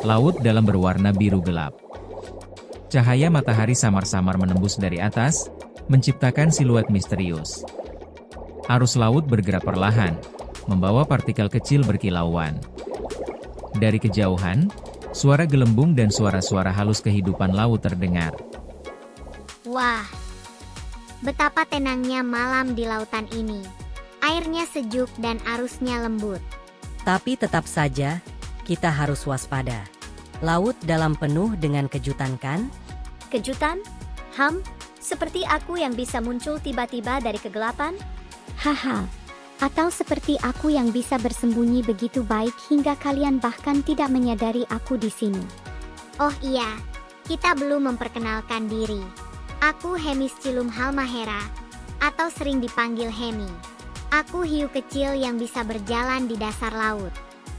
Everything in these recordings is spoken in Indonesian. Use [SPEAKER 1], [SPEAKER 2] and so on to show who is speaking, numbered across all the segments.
[SPEAKER 1] Laut dalam berwarna biru gelap. Cahaya matahari samar-samar menembus dari atas, menciptakan siluet misterius. Arus laut bergerak perlahan, membawa partikel kecil berkilauan. Dari kejauhan, suara gelembung dan suara-suara halus kehidupan laut terdengar.
[SPEAKER 2] Wah, betapa tenangnya malam di lautan ini. Airnya sejuk dan arusnya lembut.
[SPEAKER 3] Tapi tetap saja, kita harus waspada. Laut dalam penuh dengan kejutan kan?
[SPEAKER 4] Kejutan? Seperti aku yang bisa muncul tiba-tiba dari kegelapan?
[SPEAKER 2] Haha, atau seperti aku yang bisa bersembunyi begitu baik hingga kalian bahkan tidak menyadari aku di sini. Oh iya, kita belum memperkenalkan diri. Aku Hemiscilum halmahera, atau sering dipanggil Hemi. Aku hiu kecil yang bisa berjalan di dasar laut.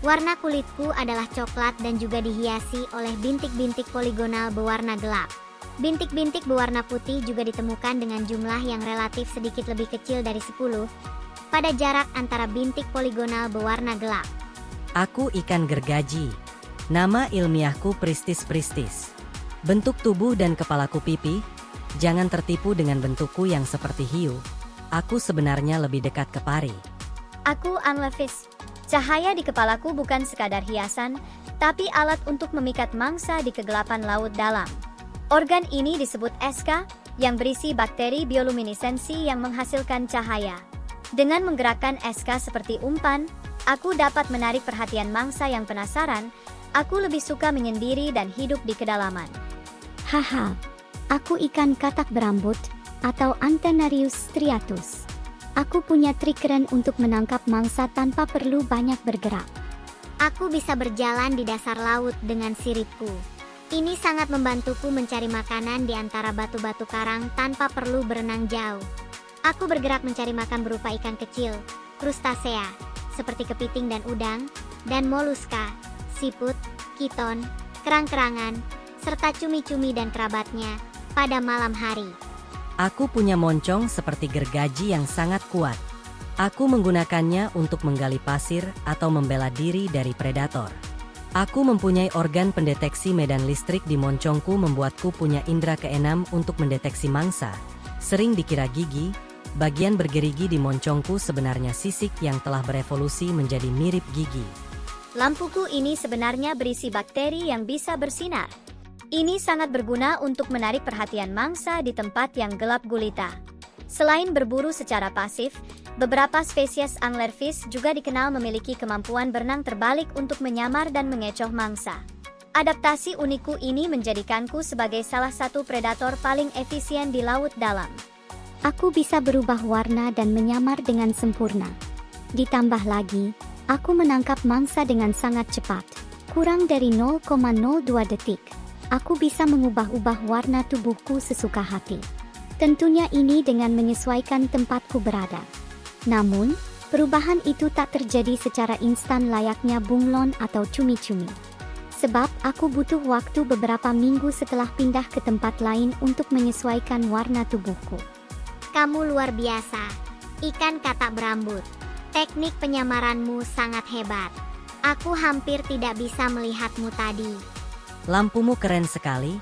[SPEAKER 2] Warna kulitku adalah coklat dan juga dihiasi oleh bintik-bintik poligonal berwarna gelap. Bintik-bintik berwarna putih juga ditemukan dengan jumlah yang relatif sedikit lebih kecil dari 10, pada jarak antara bintik poligonal berwarna gelap.
[SPEAKER 3] Aku ikan gergaji. Nama ilmiahku Pristis. Bentuk tubuh dan kepalaku pipih. Jangan tertipu dengan bentukku yang seperti hiu. Aku sebenarnya lebih dekat ke pari.
[SPEAKER 4] Aku Anglerfish. Cahaya di kepalaku bukan sekadar hiasan, tapi alat untuk memikat mangsa di kegelapan laut dalam. Organ ini disebut SK, yang berisi bakteri bioluminesensi yang menghasilkan cahaya. Dengan menggerakkan SK seperti umpan, aku dapat menarik perhatian mangsa yang penasaran. Aku lebih suka menyendiri dan hidup di kedalaman.
[SPEAKER 2] Haha, aku ikan katak berambut, atau Antennarius striatus. Aku punya trik keren untuk menangkap mangsa tanpa perlu banyak bergerak. Aku bisa berjalan di dasar laut dengan siripku. Ini sangat membantuku mencari makanan di antara batu-batu karang tanpa perlu berenang jauh. Aku bergerak mencari makan berupa ikan kecil, krustasea, seperti kepiting dan udang, dan moluska, siput, kiton, kerang-kerangan, serta cumi-cumi dan kerabatnya pada malam hari.
[SPEAKER 3] Aku punya moncong seperti gergaji yang sangat kuat. Aku menggunakannya untuk menggali pasir atau membela diri dari predator. Aku mempunyai organ pendeteksi medan listrik di moncongku membuatku punya indera keenam untuk mendeteksi mangsa. Sering dikira gigi, bagian bergerigi di moncongku sebenarnya sisik yang telah berevolusi menjadi mirip gigi.
[SPEAKER 4] Lampuku ini sebenarnya berisi bakteri yang bisa bersinar. Ini sangat berguna untuk menarik perhatian mangsa di tempat yang gelap gulita. Selain berburu secara pasif, beberapa spesies anglerfish juga dikenal memiliki kemampuan berenang terbalik untuk menyamar dan mengecoh mangsa. Adaptasi unikku ini menjadikanku sebagai salah satu predator paling efisien di laut dalam.
[SPEAKER 2] Aku bisa berubah warna dan menyamar dengan sempurna. Ditambah lagi, aku menangkap mangsa dengan sangat cepat, kurang dari 0,02 detik. Aku bisa mengubah-ubah warna tubuhku sesuka hati. Tentunya ini dengan menyesuaikan tempatku berada. Namun, perubahan itu tak terjadi secara instan layaknya bunglon atau cumi-cumi. Sebab aku butuh waktu beberapa minggu setelah pindah ke tempat lain untuk menyesuaikan warna tubuhku. Kamu luar biasa, ikan katak berambut. Teknik penyamaranmu sangat hebat. Aku hampir tidak bisa melihatmu tadi.
[SPEAKER 3] Lampumu keren sekali,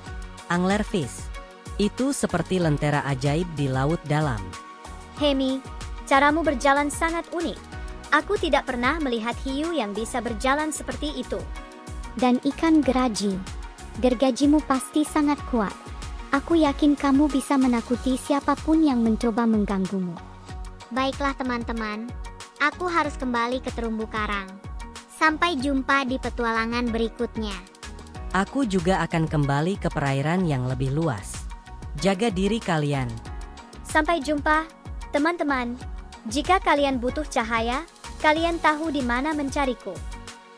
[SPEAKER 3] Anglerfish. Itu seperti lentera ajaib di laut dalam.
[SPEAKER 4] Hemi, caramu berjalan sangat unik. Aku tidak pernah melihat hiu yang bisa berjalan seperti itu.
[SPEAKER 2] Dan ikan gergaji. Gergajimu pasti sangat kuat. Aku yakin kamu bisa menakuti siapapun yang mencoba mengganggumu. Baiklah teman-teman, aku harus kembali ke terumbu karang. Sampai jumpa di petualangan berikutnya.
[SPEAKER 3] Aku juga akan kembali ke perairan yang lebih luas. Jaga diri kalian.
[SPEAKER 4] Sampai jumpa, teman-teman. Jika kalian butuh cahaya, kalian tahu di mana mencariku.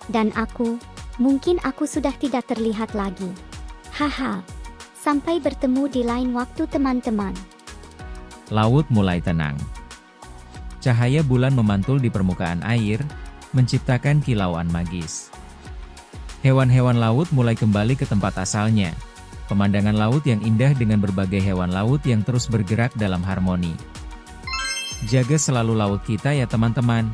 [SPEAKER 2] Dan aku, mungkin aku sudah tidak terlihat lagi. Haha. Sampai bertemu di lain waktu teman-teman.
[SPEAKER 1] Laut mulai tenang. Cahaya bulan memantul di permukaan air, menciptakan kilauan magis. Hewan-hewan laut mulai kembali ke tempat asalnya. Pemandangan laut yang indah dengan berbagai hewan laut yang terus bergerak dalam harmoni. Jaga selalu laut kita ya teman-teman.